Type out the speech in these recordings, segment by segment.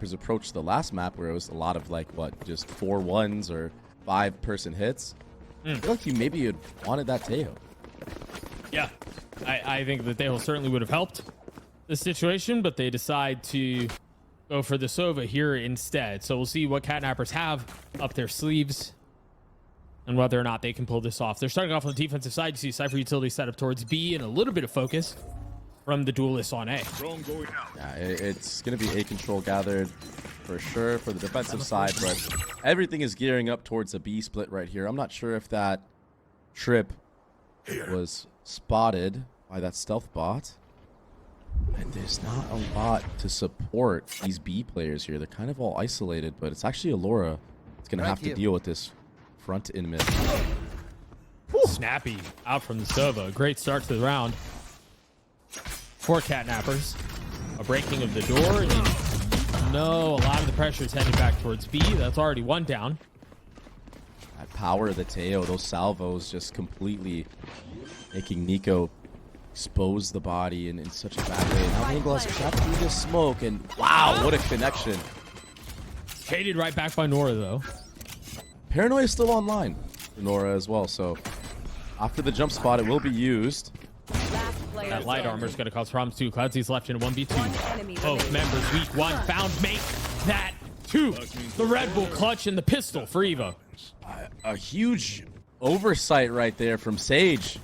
Catnappers approached the last map where it was a lot of like, what, just 4-1s or 5-person hits. I feel like you maybe had wanted that Tejo. Yeah, I think that Tejo certainly would have helped the situation, but they decide to go for the Sova here instead. So we'll see what Catnappers have up their sleeves and whether or not they can pull this off. They're starting off on the defensive side. You see Cypher Utility set up towards B and a little bit of focus from the duelists on A. Yeah, it's going to be A control gathered for sure for the defensive side, but everything is gearing up towards a B split right here. I'm not sure if that trip was spotted by that stealth bot. And there's not a lot to support these B players here. They're kind of all isolated, but it's actually Allura that's going to have to deal with this front in mid. Snappy out from the Sova. Great start to the round for Catnappers. A breaking of the door. And no, a lot of the pressure is heading back towards B. That's already one down. That power of the Tejo, those salvos just completely making Nico expose the body in such a bad way. Now Angle has trapped through the smoke, and wow, what a connection. Traded right back by Nora, though. Paranoia is still online for Nora as well, so after the jump spot, it will be used. That light armor is going to cause problems too. Cloudsy's left in a 1v2. Both members, week one, found make that two. The Red Bull clutch and the pistol for EVO. A huge oversight right there from Sage.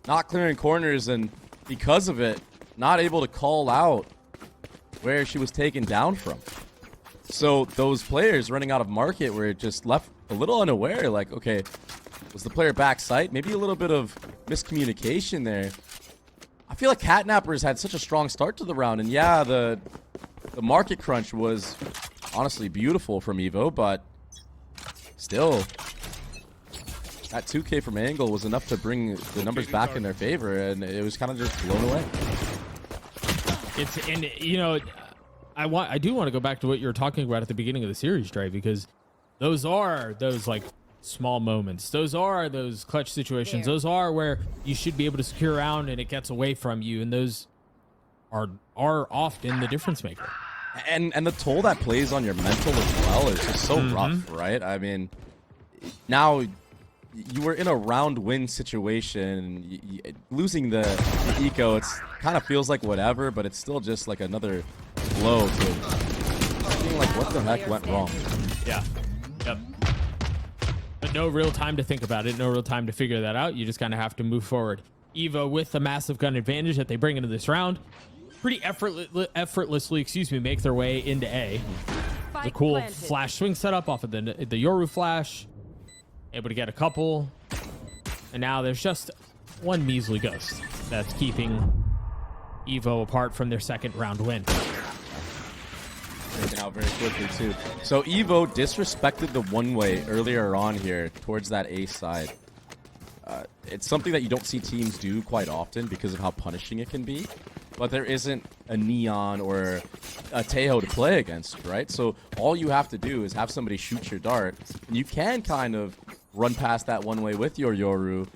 Not clearing corners, and because of it, not able to call out where she was taken down from. So those players running out of market were just left a little unaware. Like, okay, was the player back sight? Maybe a little bit of miscommunication there. I feel like Catnappers had such a strong start to the round, and yeah, the market crunch was honestly beautiful from EVO, but still, that 2K from Angle was enough to bring the numbers back in their favor, and it was kind of just blown away. And you know, I do want to go back to what you were talking about at the beginning of the series, Dre, because those are those like small moments. Those are those clutch situations. Those are where you should be able to secure around and it gets away from you, and those are often the difference maker. And the toll that plays on your mental as well is just so rough, right? I mean, now you were in a round win situation. Losing the eco, it's kind of feels like whatever, but it's still just like another blow to being like, what the heck went wrong? Yeah. Yep. But no real time to think about it. No real time to figure that out. You just kind of have to move forward. EVO with the massive gun advantage that they bring into this round. Pretty effortlessly, make their way into A. It's a cool flash swing setup off of the Yoru flash. Able to get a couple. And now there's just one measly ghost that's keeping EVO apart from their second round win. Taken out very quickly too. So EVO disrespected the one-way earlier on here towards that A side. It's something that you don't see teams do quite often because of how punishing it can be. But there isn't a Neon or a Tejo to play against, right? So all you have to do is have somebody shoot your dart, and you can kind of run past that one-way with your Yoru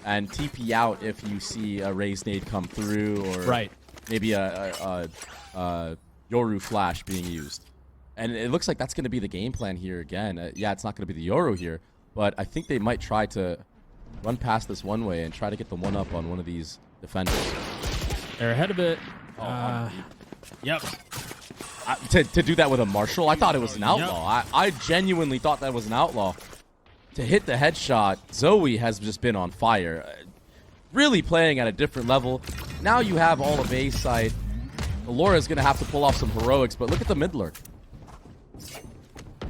and TP out if you see a raised nade come through, or maybe a Yoru flash being used. And it looks like that's going to be the game plan here again. Yeah, it's not going to be the Yoru here, but I think they might try to run past this one-way and try to get the one-up on one of these defenders. They're ahead of it. Yep. To do that with a Marshall, I thought it was an outlaw. I genuinely thought that was an outlaw. To hit the headshot, Zoe has just been on fire. Really playing at a different level. Now you have all of A side. Allura is going to have to pull off some heroics, but look at the mid lurk.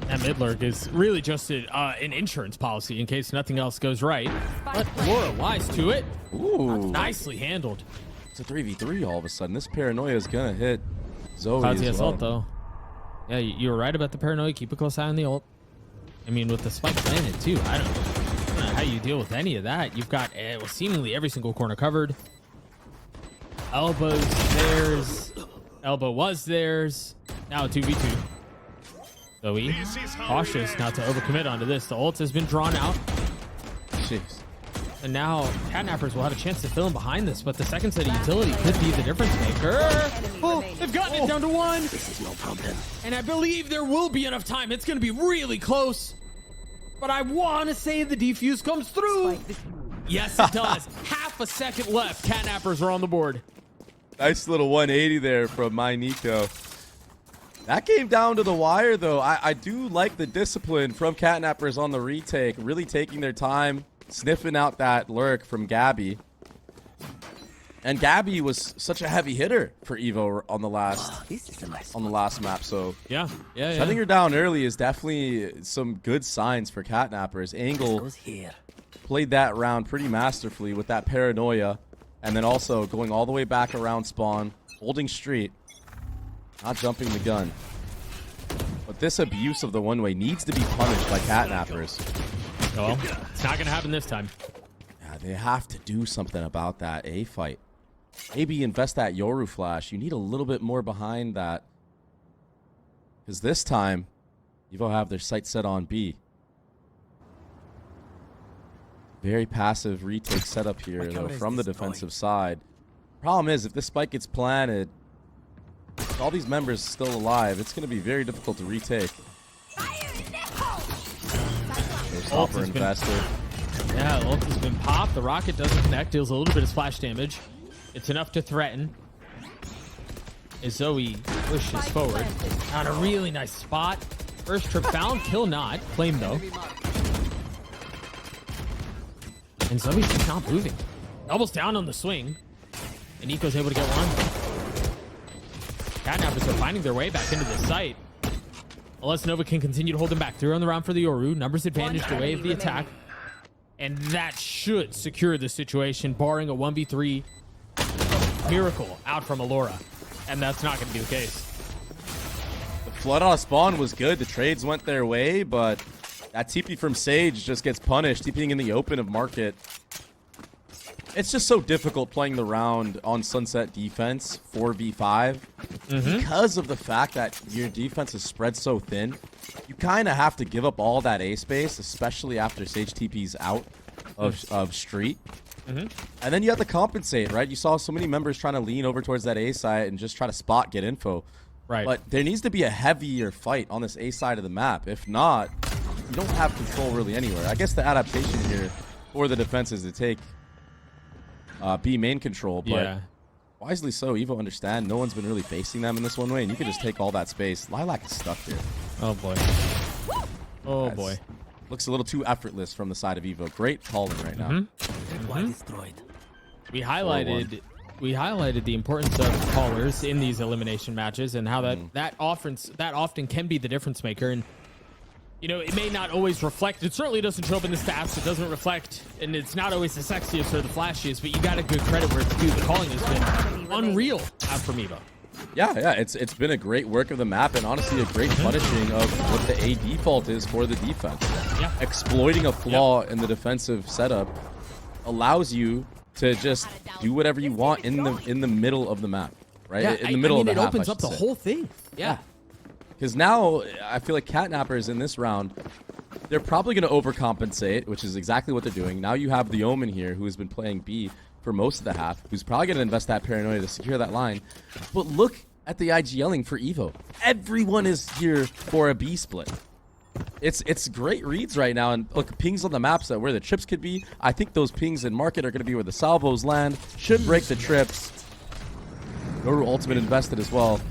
That mid lurk is really just an insurance policy in case nothing else goes right. But Allura wise to it. Ooh. Nicely handled. It's a 3v3 all of a sudden. This paranoia is going to hit Zoe Cloudsy as well. Ult, though. Yeah, you were right about the paranoia. Keep a close eye on the ult. I mean, with the spike planted, too. I don't know how you deal with any of that. You've got seemingly every single corner covered. Elbow's theirs. Elbow was theirs. Now a 2v2. Zoe, cautious not to overcommit onto this. The ult has been drawn out. Jeez. And now Catnappers will have a chance to fill in behind this, but the second set of utility could be the difference maker. Oh, they've gotten it down to 1. This is no problem. And I believe there will be enough time. It's going to be really close. But I want to say the defuse comes through. Yes, it does. Half a second left. Catnappers are on the board. Nice little 180 there from my Nico. That came down to the wire, though. I do like the discipline from Catnappers on the retake, really taking their time, sniffing out that lurk from Gabby. And Gabby was such a heavy hitter for EVO on the last map. So yeah. shutting her down early is definitely some good signs for Catnappers. Angle played that round pretty masterfully with that paranoia, and then also going all the way back around spawn, holding street. Not jumping the gun. But this abuse of the one-way needs to be punished by Catnappers. Well, it's not going to happen this time. Yeah, they have to do something about that A fight. Maybe invest that Yoru flash. You need a little bit more behind that. Because this time, EVO have their sights set on B. Very passive retake setup here, though, from the defensive side. Problem is, if this spike gets planted, with all these members still alive, it's going to be very difficult to retake. There's Hopper invested. Yeah, ult has been popped. The rocket doesn't connect. Deals a little bit of splash damage. It's enough to threaten. As Zoe pushes forward on a really nice spot. First trip found, kill not. Flame though. And Zoe's just not moving. Doubles down on the swing. And Nico's able to get one. Catnappers are finding their way back into the site. Unless Nova can continue to hold them back. They're on the round for the Yoru. Numbers advantage to wave the attack. And that should secure the situation, barring a 1v3 miracle out from Alora. And that's not going to be the case. The flood on a spawn was good. The trades went their way, but that TP from Sage just gets punished. TPing in the open of Market. It's just so difficult playing the round on Sunset defense 4v5 because of the fact that your defense is spread so thin. You kind of have to give up all that A space, especially after Sage TP's out of street. And then you have to compensate, right? You saw so many members trying to lean over towards that A side and just try to spot, get info. Right. But there needs to be a heavier fight on this A side of the map. If not, you don't have control really anywhere. I guess the adaptation here for the defense is to take B main control, but wisely so. EVO understand no one's been really facing them in this one way, and you can just take all that space. Lilac is stuck here. Oh boy. Oh boy. Looks a little too effortless from the side of EVO. Great calling right now. We highlighted the importance of callers in these elimination matches and how that often can be the difference maker. And you know, it may not always reflect. It certainly doesn't show up in the stats. It doesn't reflect, and it's not always the sexiest or the flashiest. But you got to give credit where it's due. The calling has been unreal out from EVO. Yeah, it's been a great work of the map, and honestly a great punishing of what the A default is for the defense. Yeah. Exploiting a flaw in the defensive setup allows you to just do whatever you want in the middle of the map, right? Yeah, in the middle of the it half, opens up the whole thing. Yeah. Because now I feel like Catnappers in this round, they're probably going to overcompensate, which is exactly what they're doing. Now you have the Omen here, who has been playing B for most of the half, who's probably going to invest that paranoia to secure that line. But look at the IGLing for EVO. Everyone is here for a B split. It's great reads right now, and look, pings on the maps that where the trips could be. I think those pings in Market are going to be where the salvos land. Should break the trips. Yoru ultimate invested as well.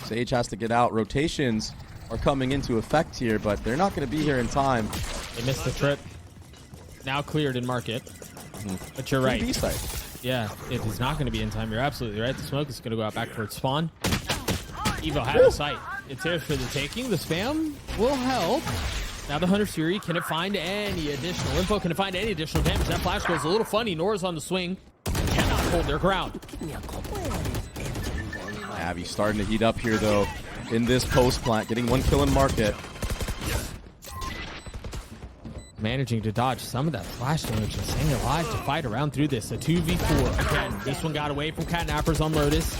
Sage has to get out. Rotations are coming into effect here, but they're not going to be here in time. They missed the trip. Now cleared in Market. But you're right. B-side. Yeah, it is not going to be in time. You're absolutely right. The smoke is going to go out back towards spawn. EVO had a sight. It's there for the taking. The spam will help. Now the Hunter Fury, can it find any additional info? Can it find any additional damage? That flash goes a little funny. Nora's on the swing. Cannot hold their ground. Abby starting to heat up here, though, in this post plant. Getting one kill in Market. Managing to dodge some of that flash damage and staying alive to fight around through this. A 2v4. Again, this one got away from Catnappers on Lotus.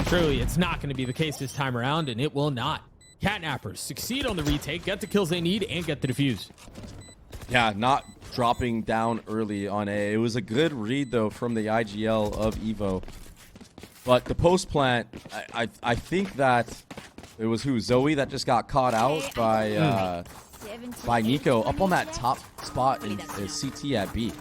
Truly, it's not going to be the case this time around, and it will not. Catnappers succeed on the retake, get the kills they need, and get the defuse. Yeah, not dropping down early on A. It was a good read, though, from the IGL of EVO. But the post plant, I think that it was Zoe that just got caught out by Nico up on that top spot in CT at B.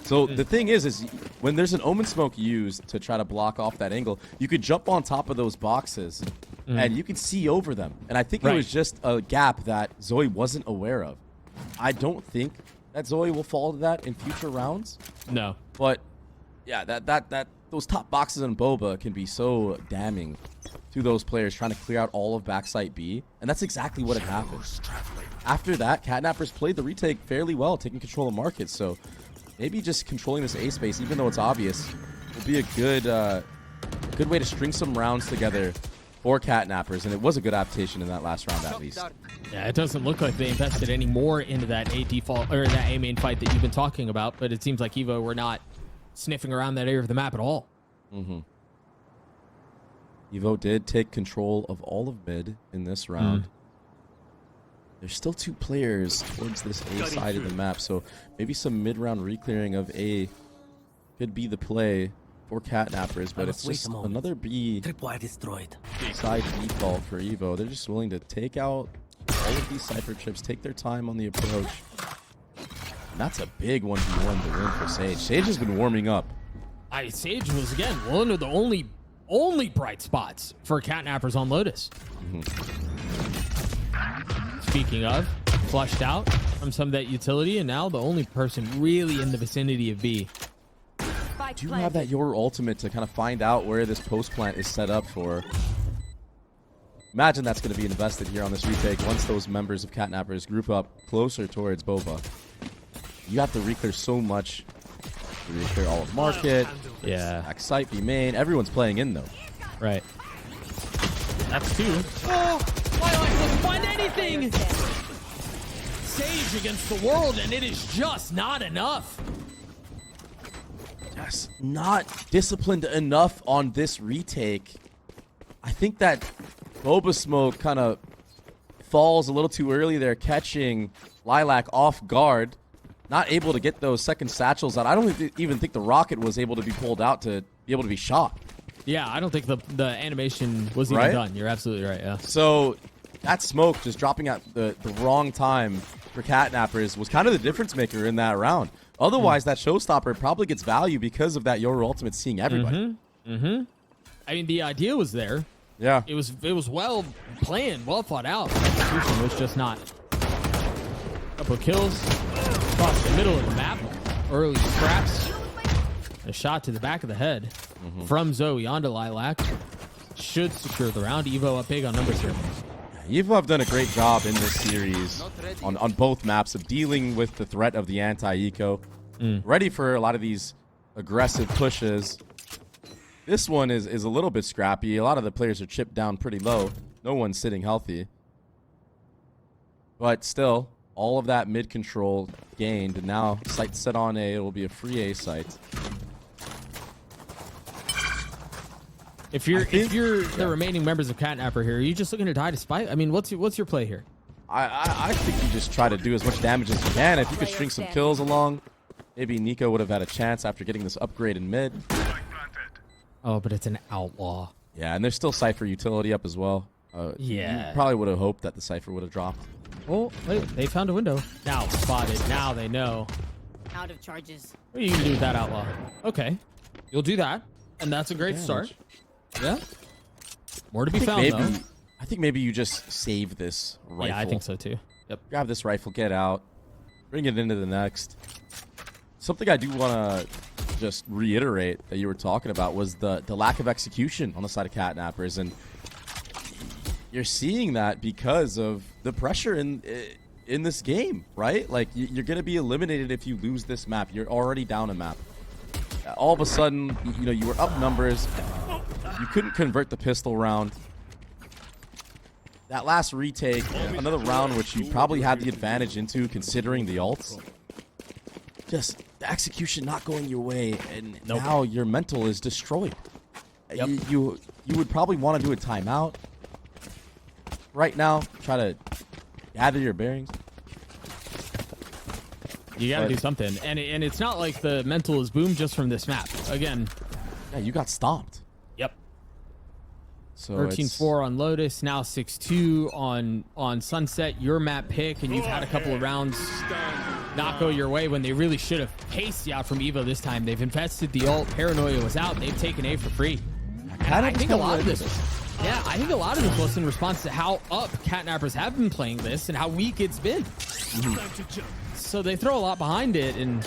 So the thing is when there's an Omen Smoke used to try to block off that angle, you could jump on top of those boxes and you can see over them. And I think it was just a gap that Zoe wasn't aware of. I don't think that Zoe will fall to that in future rounds. No. But yeah, that those top boxes in Boba can be so damning to those players trying to clear out all of backside B. And that's exactly what had happened. After that, Catnappers played the retake fairly well, taking control of market. So maybe just controlling this A space, even though it's obvious, will be a good way to string some rounds together for Catnappers. And it was a good adaptation in that last round, at least. Yeah, it doesn't look like they invested any more into that A default or that A main fight that you've been talking about. But it seems like EVO were not sniffing around that area of the map at all. EVO did take control of all of mid in this round. There's still 2 players towards this A side of the map, so maybe some mid-round reclearing of A could be the play for Catnappers, but it's just another B side default for EVO. They're just willing to take out all of these Cypher chips, take their time on the approach. And that's a big 1v1 to win for Sage. Sage has been warming up. Sage was, again, one of the only bright spots for Catnappers on Lotus. Speaking of, flushed out from some of that utility, and now the only person really in the vicinity of B. Do you have that your ultimate to kind of find out where this post plant is set up for? Imagine that's going to be invested here on this retake once those members of Catnappers group up closer towards Boba. You have to reclear so much. You reclear all of market. Yeah. Back site, B main. Everyone's playing in, though. Right. That's 2. Oh! Why doesn't find anything? Sage against the world, and it is just not enough. Just not disciplined enough on this retake. I think that Boba Smoke kind of falls a little too early there, catching Lilac off guard. Not able to get those second satchels out. I don't even think the rocket was able to be pulled out to be able to be shot. Yeah, I don't think the animation was even done. You're absolutely right, yeah. So that smoke just dropping at the wrong time for Catnappers was kind of the difference maker in that round. Otherwise, that showstopper probably gets value because of that Yoru ultimate seeing everybody. I mean, the idea was there. Yeah. It was well planned, well thought out. Execution was just not. Couple kills across the middle of the map. Early scraps. A shot to the back of the head from Zoe onto Lilac. Should secure the round. EVO up big on numbers here. EVO have done a great job in this series on both maps of dealing with the threat of the anti-eco. Ready for a lot of these aggressive pushes. This one is a little bit scrappy. A lot of the players are chipped down pretty low. No one's sitting healthy. But still, all of that mid control gained. And now, site set on A. It will be a free A site. If you're the remaining members of Catnapper here, are you just looking to die to spite? I mean, what's your play here? I think you just try to do as much damage as you can. If you could string some kills along, maybe Nico would have had a chance after getting this upgrade in mid. Oh, but it's an outlaw. Yeah, and there's still Cypher utility up as well. Yeah. You probably would have hoped that the Cypher would have dropped. Oh, wait, they found a window. Now spotted. Now they know. Out of charges. What are you going to do with that outlaw? Okay. You'll do that. And that's a great start. Yeah. More to be found, though. I think maybe you just save this rifle. Yeah, I think so, too. Yep. Grab this rifle, get out, bring it into the next. Something I do want to just reiterate that you were talking about was the lack of execution on the side of Catnappers. And you're seeing that because of the pressure in this game, right? Like, you're going to be eliminated if you lose this map. You're already down a map. All of a sudden, you were up numbers. You couldn't convert the pistol round. That last retake, another round which you probably had the advantage into considering the ults. Just the execution not going your way, and now your mental is destroyed. Yep. You would probably want to do a timeout right now. Try to gather your bearings. You got to do something. And it's not like the mental is boom just from this map. Again. Yeah, you got stomped. Yep. So 13-4 on Lotus, now 6-2 on Sunset, your map pick, and you've had a couple of rounds not go your way when they really should have paced you out from EVO this time. They've invested the ult, Paranoia was out, they've taken A for free. And I think a lot of this, I think a lot of this was in response to how up Catnappers have been playing this and how weak it's been. So they throw a lot behind it and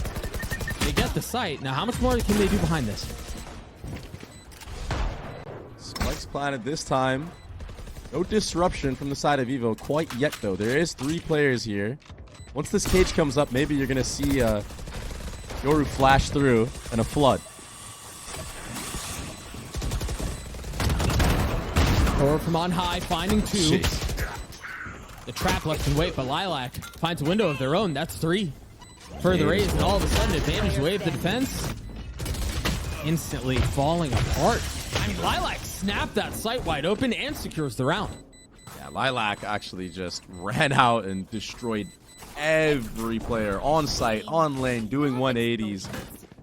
they get the site. Now, how much more can they do behind this? Spikes planted this time. No disruption from the side of EVO quite yet, though. There is 3 players here. Once this cage comes up, maybe you're going to see Yoru flash through and a flood. Or from on high, finding 2. Jeez. The trap left and wait, but Lilac finds a window of their own. That's 3. Further raise, and all of a sudden, advantage wave the defense. Instantly falling apart. I mean, Lilac snapped that site wide open and secures the round. Yeah, Lilac actually just ran out and destroyed every player on site, on lane, doing 180s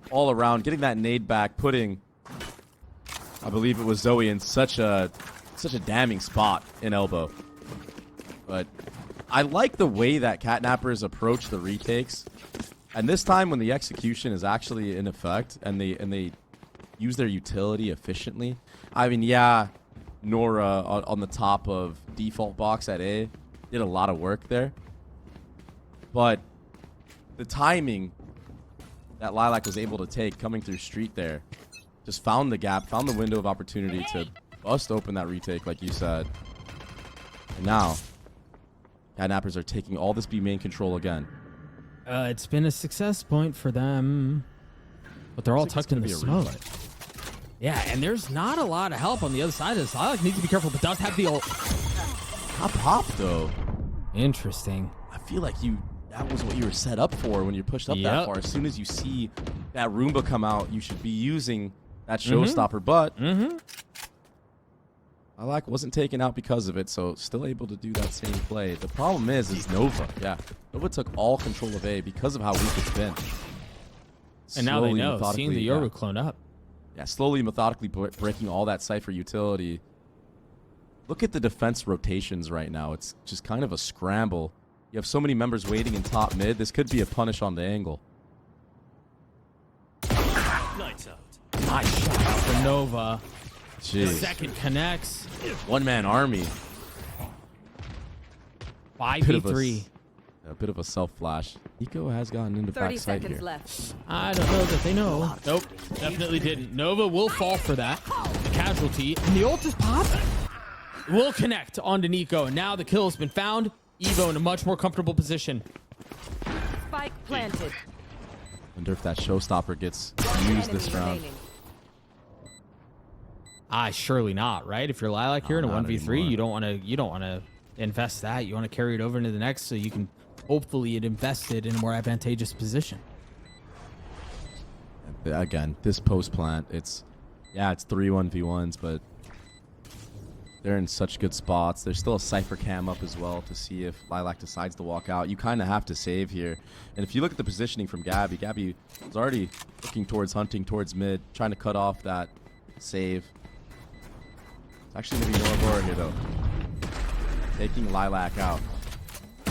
all around, getting that nade back, putting, I believe it was Zoe, in such a damning spot in elbow. But I like the way that Catnappers approach the retakes. And this time when the execution is actually in effect and they use their utility efficiently. I mean, yeah, Nora on the top of default box at A did a lot of work there. But the timing that Lilac was able to take coming through street there just found the gap, found the window of opportunity to bust open that retake, like you said. And now, Catnappers are taking all this B main control again. It's been a success point for them, but they're all tucked in the smoke. Yeah, and there's not a lot of help on the other side of this. Lilac needs to be careful, but does have the ult. Not pop, though. Interesting. I feel like that was what you were set up for when you pushed up that far. As soon as you see that Roomba come out, you should be using that showstopper. But Lilac wasn't taken out because of it, so still able to do that same play. The problem is Nova. Yeah, Nova took all control of A because of how weak it's been. And now they know, seeing the Yoru clone up. Yeah, slowly, methodically breaking all that Cypher utility. Look at the defense rotations right now. It's just kind of a scramble. You have so many members waiting in top mid. This could be a punish on the angle. Lights out. Nice shot out for Nova. Jeez. The second connects. One-man army. 5v3. A bit of a self-flash. Nico has gotten into 30 backside seconds here. left. I don't know that they know. Nope, definitely didn't. Nova will fall for that. The casualty. And the ult is popping. Will connect onto Nico. And now the kill has been found. EVO in a much more comfortable position. Spike planted. Wonder if that showstopper gets used this round. Surely not, right? If you're Lilac here in a not 1v3, anymore. you don't want to invest that. You want to carry it over into the next so you can hopefully invest it in a more advantageous position. Again, this post plant, it's 3 1v1s, but they're in such good spots. There's still a Cypher cam up as well to see if Lilac decides to walk out. You kind of have to save here. And if you look at the positioning from Gabby was already looking towards hunting towards mid, trying to cut off that save. It's actually going to be Norabora here, though. Taking Lilac out.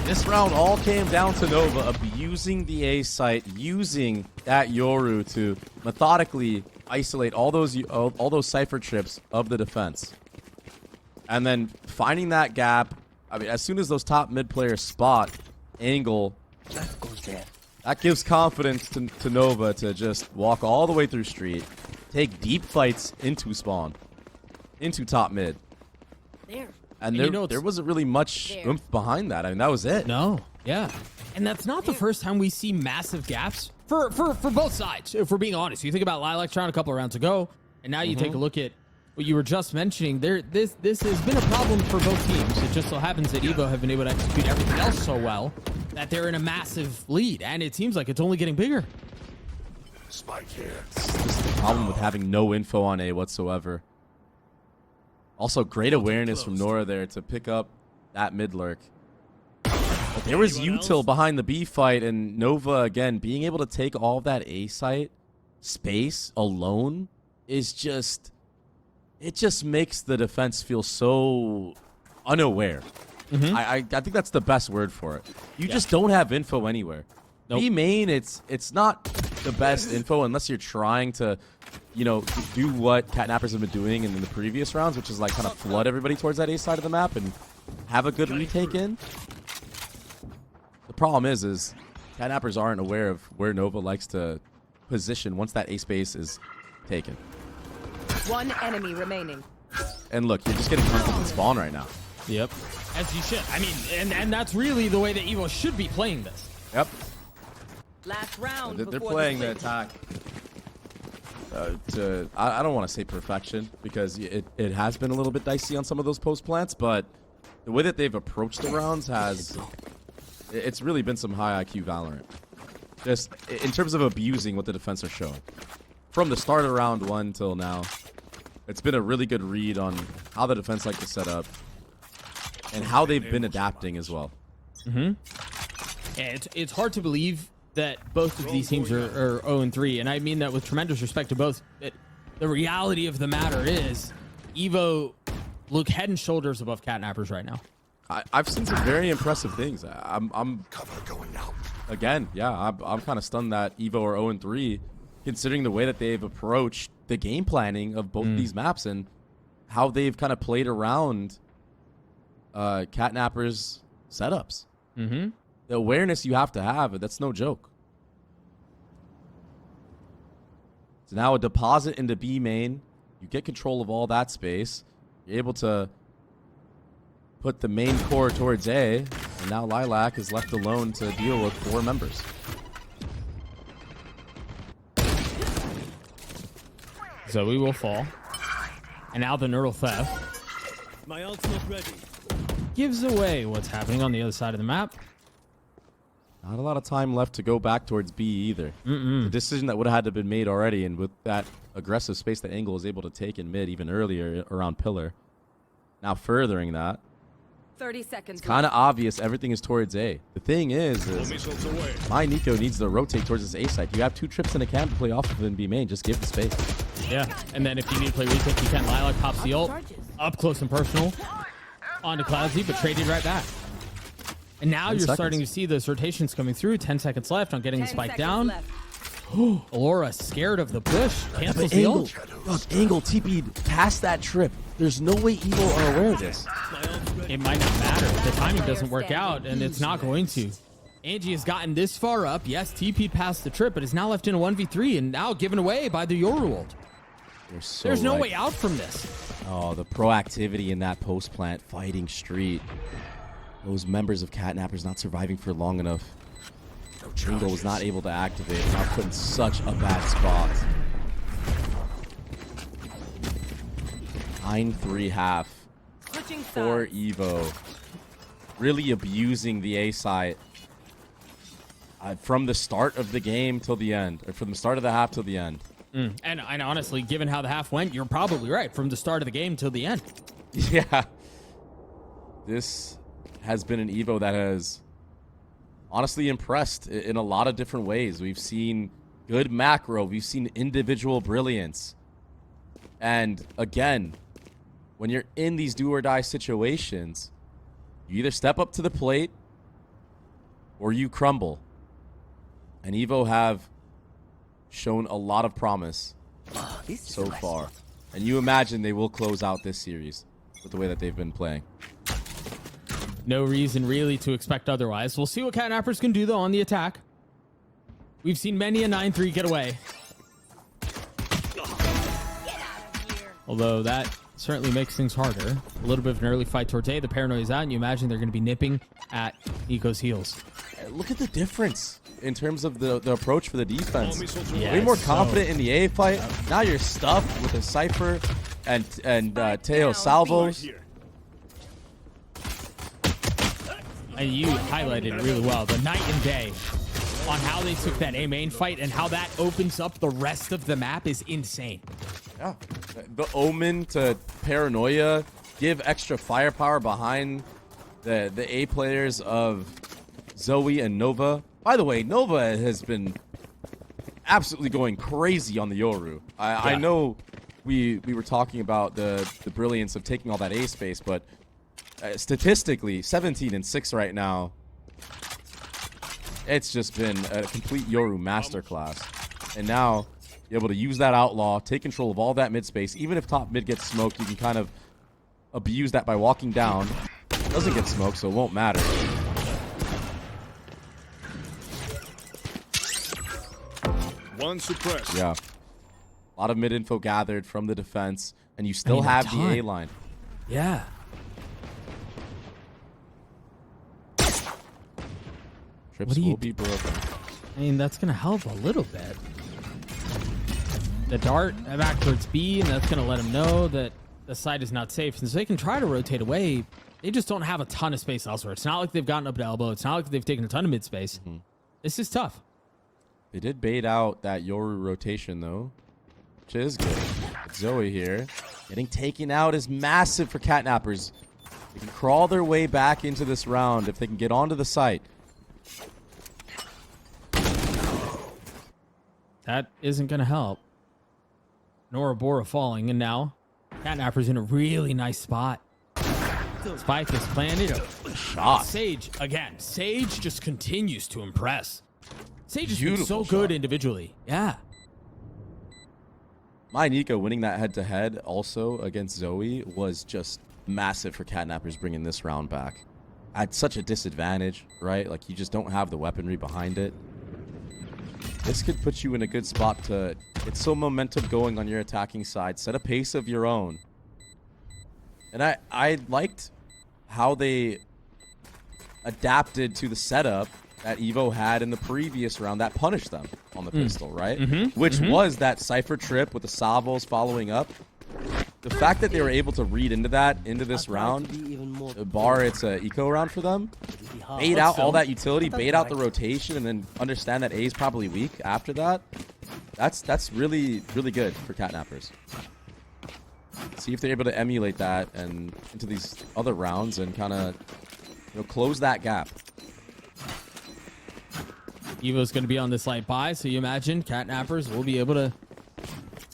This round all came down to Nova abusing the A site, using that Yoru to methodically isolate all those Cypher trips of the defense. And then finding that gap. I mean, as soon as those top mid players spot angle, that gives confidence to Nova to just walk all the way through street, take deep fights into spawn, into top mid. And there wasn't really much oomph behind that. I mean, that was it. No, yeah. And that's not the first time we see massive gaps for both sides, if we're being honest. You think about Lilac trying a couple of rounds ago, and now you take a look at what you were just mentioning. This has been a problem for both teams. It just so happens that EVO have been able to execute everything else so well that they're in a massive lead, and it seems like it's only getting bigger. Spike here. It's just the problem with having no info on A whatsoever. Also, great awareness from Nora there to pick up that mid lurk. There was util behind the B fight, and Nova, again, being able to take all of that A site space alone is just... It just makes the defense feel so unaware. I think that's the best word for it. You just don't have info anywhere. Nope. B main, it's not the best info unless you're trying to, you know, do what Catnappers have been doing in the previous rounds, which is like kind of flood everybody towards that A side of the map and have a good retake in. The problem is Catnappers aren't aware of where Nova likes to position once that A space is taken. One enemy remaining. And look, you're just getting comfortable in spawn right now. Yep. As you should. I mean, and that's really the way that EVO should be playing this. Yep. Last round. They're before playing the switch. attack to, I don't want to say perfection, because it has been a little bit dicey on some of those post plants, but the way that they've approached the rounds it's really been some high IQ Valorant. Just in terms of abusing what the defense are showing. From the start of round 1 till now, it's been a really good read on how the defense like to set up and how they've been adapting as well. And it's hard to believe that both of these teams are 0-3, and I mean that with tremendous respect to both. The reality of the matter is, EVO look head and shoulders above Catnappers right now. I've seen some very impressive things. I'm Cover going out. again, yeah, I'm kind of stunned that EVO are 0-3, considering the way that they've approached the game planning of both these maps and how they've kind of played around Catnappers' setups. The awareness you have to have, that's no joke. So now a deposit into B main. You get control of all that space. You're able to put the main core towards A, and now Lilac is left alone to deal with 4 members. Zoe will fall. And now the Nurdle theft My ult's not ready. gives away what's happening on the other side of the map. Not a lot of time left to go back towards B either. The decision that would have had to have been made already, and with that aggressive space that Angle was able to take in mid even earlier around Pillar, now furthering that, 30 seconds. it's kind of obvious everything is towards A. The thing is Missiles away. my Nico needs to rotate towards this A side. You have 2 trips in a camp to play off of in B main. Just give the space. Yeah, and then if you need to play retake, you can. Lilac pops the ult, up close and personal, onto Cloudsy, but traded right back. And now 10 you're seconds. starting to see those rotations coming through. 10 seconds left on getting the 10 spike seconds down. left. Aurora scared of the bush, cancels But the Angle, ult. look, Angle TP'd past that trip. There's no way EVO are aware of this. It might not matter. The timing doesn't work out, and it's not going to. Angie has gotten this far up. Yes, TP'd past the trip, but is now left in a 1v3 and now given away by the Yoru ult. There's no way out from this. Oh, the proactivity in that post plant fighting street. Those members of Catnappers not surviving for long enough. Jingle was not able to activate. Now put in such a bad spot. 9-3 half Switching for sides. EVO. Really abusing the A site from the start of the game till the end, or from the start of the half till the end. And honestly, given how the half went, you're probably right. From the start of the game till the end. Yeah. This has been an EVO that has honestly impressed in a lot of different ways. We've seen good macro. We've seen individual brilliance. And again, when you're in these do or die situations, you either step up to the plate or you crumble. And EVO have shown a lot of promise so far. And you imagine they will close out this series with the way that they've been playing. No reason really to expect otherwise. We'll see what Catnappers can do, though, on the attack. We've seen many a 9-3 get away. Although that certainly makes things harder. A little bit of an early fight towards A. The paranoia's out, and you imagine they're going to be nipping at Nico's heels. Look at the difference in terms of the approach for the defense. Yeah, Way more so- confident in the A fight. Now you're stuffed with a Cypher and Teo salvos. Here. And you highlighted it really well. The night and day on how they took that A main fight and how that opens up the rest of the map is insane. Yeah. The Omen to Paranoia give extra firepower behind the A players of Zoe and Nova. By the way, Nova has been absolutely going crazy on the Yoru. I know we were talking about the brilliance of taking all that A space, but statistically, 17-6 right now. It's just been a complete Yoru masterclass. And now, you're able to use that outlaw, take control of all that mid space. Even if top mid gets smoked, you can kind of abuse that by walking down. Doesn't get smoked, so it won't matter. One suppressed. Yeah. A lot of mid info gathered from the defense, and you still have the A line. Yeah. Trips will be broken. I mean, that's going to help a little bit. The dart back towards B, and that's going to let them know that the site is not safe. And so they can try to rotate away. They just don't have a ton of space elsewhere. It's not like they've gotten up to elbow. It's not like they've taken a ton of mid space. This is tough. They did bait out that Yoru rotation, though, which is good. Zoe here. Getting taken out is massive for Catnappers. They can crawl their way back into this round if they can get onto the site. That isn't going to help. Nora Bora falling, and now Catnappers in a really nice spot. Spike is planted. Shot. Sage, again, Sage just continues to impress. Sage has been so Beautiful good shot. individually. Yeah. My Nico winning that head-to-head also against Zoe was just massive for Catnappers bringing this round back. At such a disadvantage, right? Like, you just don't have the weaponry behind it. This could put you in a good spot to get some momentum going on your attacking side. Set a pace of your own. And I liked how they adapted to the setup that EVO had in the previous round that punished them on the pistol, right? Which was that Cypher trip with the Salvos following up. The fact that they were able to read into that, into this round, bar it's a eco round for them, bait out all that utility, bait out the rotation, and then understand that A is probably weak after that. That's really, really good for Catnappers. See if they're able to emulate that and into these other rounds and kind of, you know, close that gap. Evo's going to be on this light buy, so you imagine Catnappers will be able to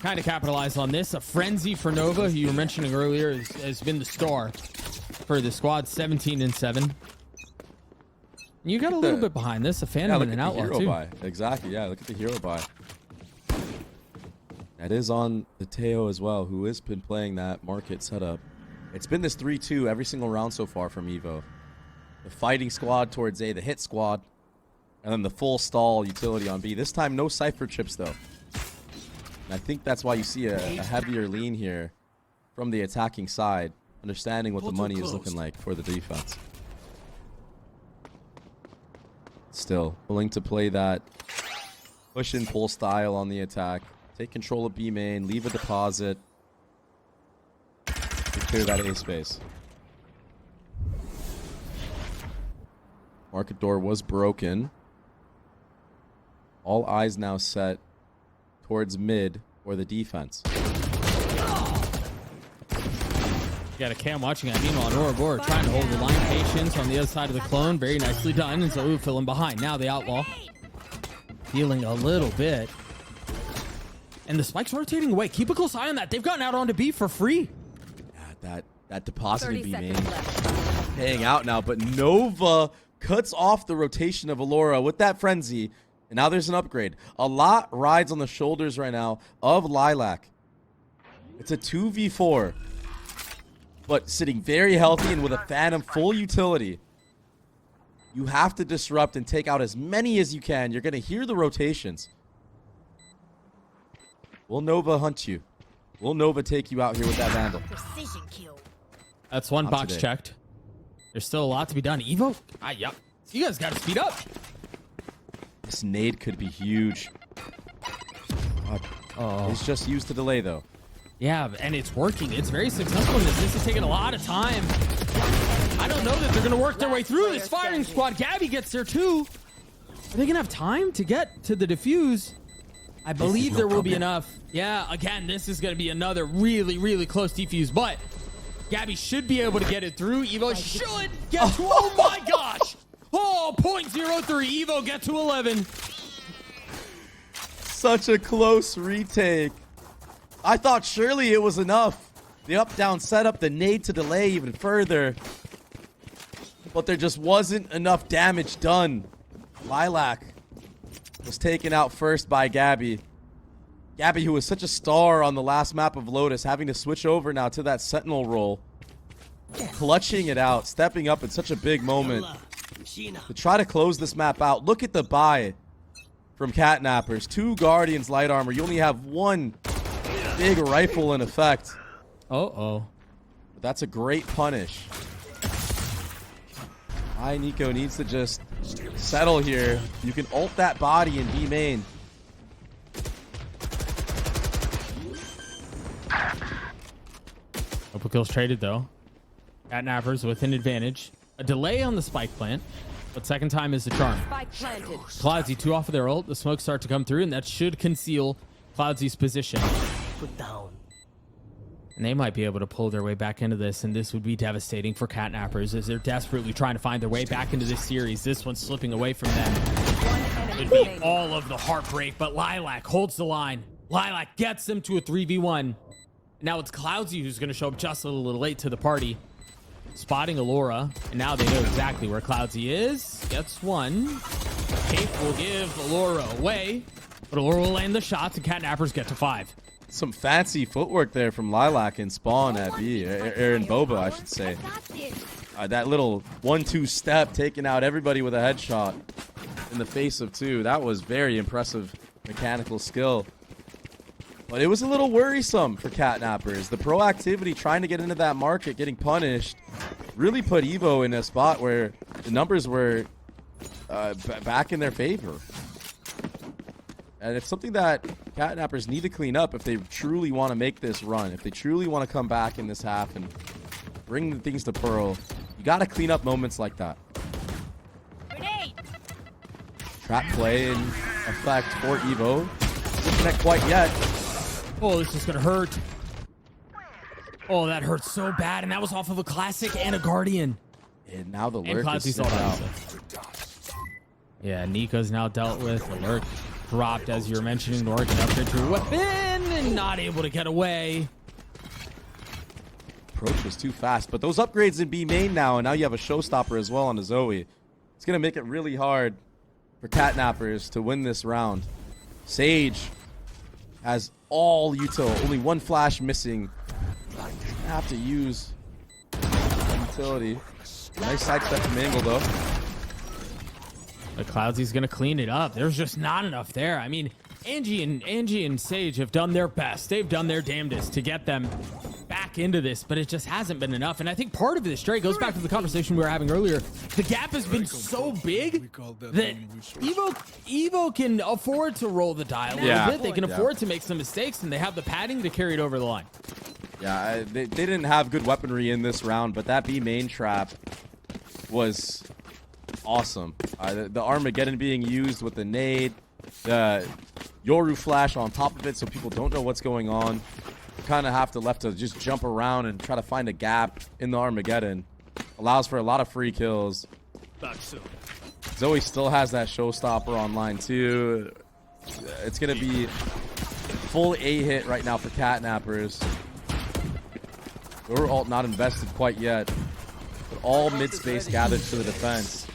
kind of capitalize on this. A frenzy for Nova, who you were mentioning earlier, has been the star for the squad, 17-7. You got a little bit behind this, a Phantom and an Outlaw, too. Buy. Exactly, yeah, look at the hero buy. That is on the Teo as well, who has been playing that market setup. It's been this 3-2 every single round so far from EVO. The fighting squad towards A, the hit squad, and then the full stall utility on B. This time, no Cypher chips, though. And I think that's why you see a heavier lean here from the attacking side, understanding what the money is looking like for the defense. Still, willing to play that push and pull style on the attack. Take control of B main, leave a deposit to clear that A space. Market door was broken. All eyes now set towards mid or the defense. Got a cam watching that. Meanwhile, Nora Bora trying to hold the line. Patience on the other side of the clone. Very nicely done. And so filling behind. Now the Outlaw healing a little bit. And the Spike's rotating away. Keep a close eye on that. They've gotten out onto B for free. Yeah, that deposit in B main paying out now. But Nova cuts off the rotation of Allura with that frenzy. And now there's an upgrade. A lot rides on the shoulders right now of Lilac. It's a 2v4. But sitting very healthy and with a Phantom full utility. You have to disrupt and take out as many as you can. You're going to hear the rotations. Will Nova hunt you? Will Nova take you out here with that Vandal? Precision kill. That's one Not box today. checked. There's still a lot to be done. EVO? Yep. You guys got to speed up. This nade could be huge. It's just used to delay, though. Yeah, and it's working. It's very successful in this. This is taking a lot of time. I don't know that they're going to work their way through this firing squad. Gabby gets there, too. Are they going to have time to get to the defuse? I believe there will be enough. Yeah, again, this is going to be another really, really close defuse, but Gabby should be able to get it through. EVO should get to, oh my gosh. Oh, Oh, 0.03. EVO get to 11. Such a close retake. I thought surely it was enough. The up-down setup, the nade to delay even further. But there just wasn't enough damage done. Lilac was taken out first by Gabby. Gabby, who was such a star on the last map of Lotus, having to switch over now to that Sentinel role. Clutching it out, stepping up in such a big moment to try to close this map out. Look at the buy from Catnappers. 2 Guardians light armor. You only have 1 big rifle in effect. Uh-oh. But that's a great punish. Nico needs to just settle here. You can ult that body in B main. Couple kills traded though. Catnappers with an advantage. A delay on the spike plant, but second time is the charm. Spike planted. Cloudsy 2 off of their ult. The smoke start to come through, and that should conceal Cloudsy's position. Put down. And they might be able to pull their way back into this, and this would be devastating for Catnappers as they're desperately trying to find their way back into this series. This one's slipping away from them. It'd be all of the heartbreak, but Lilac holds the line. Lilac gets them to a 3v1. Now it's Cloudsy who's going to show up just a little late to the party. Spotting Allura, and now they know exactly where Cloudsy is. Gets one. Cape will give Allura away, but Allura will land the shots, and Catnappers get to 5. Some fancy footwork there from Lilac and Spawn at B. Aaron Boba, I should say. That little 1-2 step, taking out everybody with a headshot in the face of 2. That was very impressive mechanical skill. But it was a little worrisome for Catnappers. The proactivity, trying to get into that market, getting punished, really put EVO in a spot where the numbers were back in their favor. And it's something that Catnappers need to clean up if they truly want to make this run. If they truly want to come back in this half and bring the things to Pearl, you got to clean up moments like that. Trap play in effect for EVO. Didn't connect quite yet. Oh, this is going to hurt. Oh, that hurts so bad. And that was off of a Classic and a Guardian. And now the And lurk is Cloudsy's sent all out. Yeah, Nico's now dealt with. The lurk dropped, as you were mentioning. Nora can upgrade to a weapon and not able to get away. Approach was too fast. But those upgrades in B main now, and now you have a showstopper as well on the Zoe. It's going to make it really hard for Catnappers to win this round. Sage has all util. Only 1 flash missing. Have to use utility. Nice sidestep from Mangle, though. But Cloudsy's going to clean it up. There's just not enough there. I mean, Angie and Sage have done their best. They've done their damnedest to get them back into this, but it just hasn't been enough. And I think part of this, Trey, goes back to the conversation we were having earlier. The gap has been so big that EVO can afford to roll the dial a little bit. They can afford to make some mistakes, and they have the padding to carry it over the line. Yeah, they didn't have good weaponry in this round, but that B main trap was awesome. The Armageddon being used with the nade, the Yoru flash on top of it so people don't know what's going on. You kind of have to just jump around and try to find a gap in the Armageddon. Allows for a lot of free kills. Zoe still has that showstopper online too. It's going to be full A hit right now for Catnappers. Your ult not invested quite yet. But all mid-space gathered to the defense.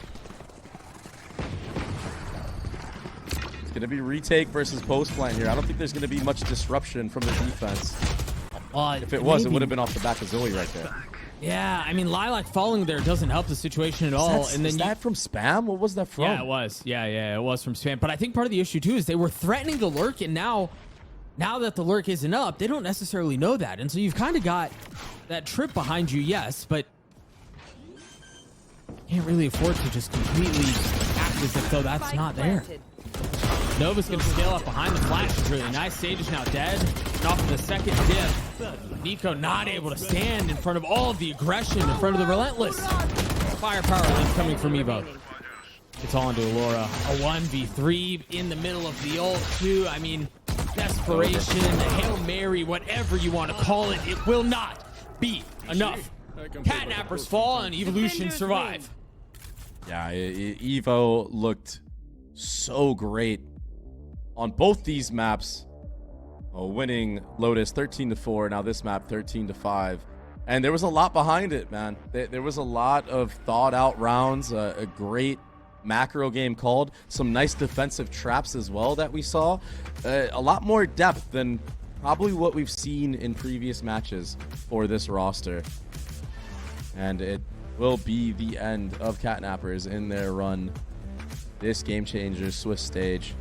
It's going to be retake versus post-plant here. I don't think there's going to be much disruption from the defense. If it was, it would have been off the back of Zoe right there. Yeah, I mean, Lilac falling there doesn't help the situation at all. Is that from spam? What was that from? Yeah, it was. Yeah, it was from spam. But I think part of the issue, too, is they were threatening the lurk, and now that the lurk isn't up, they don't necessarily know that. And so you've kind of got that trip behind you, yes, but can't really afford to just completely act as if though that's not there. Nova's going to scale up behind the flash. Is really nice. Sage is now dead. And off of the second dip. Nico not able to stand in front of all of the aggression, in front of the relentless firepower that's coming from EVO. It's all into Allura. A 1v3 in the middle of the ult, too. I mean, desperation, Hail Mary, whatever you want to call it, it will not be enough. Catnappers fall and Evolution survive. Yeah, EVO looked so great on both these maps. Winning Lotus 13-4. Now this map 13-5. And there was a lot behind it, man. There was a lot of thought out rounds, a great macro game called, some nice defensive traps as well that we saw. A lot more depth than probably what we've seen in previous matches for this roster. And it will be the end of Catnappers in their run this game changer Swiss stage.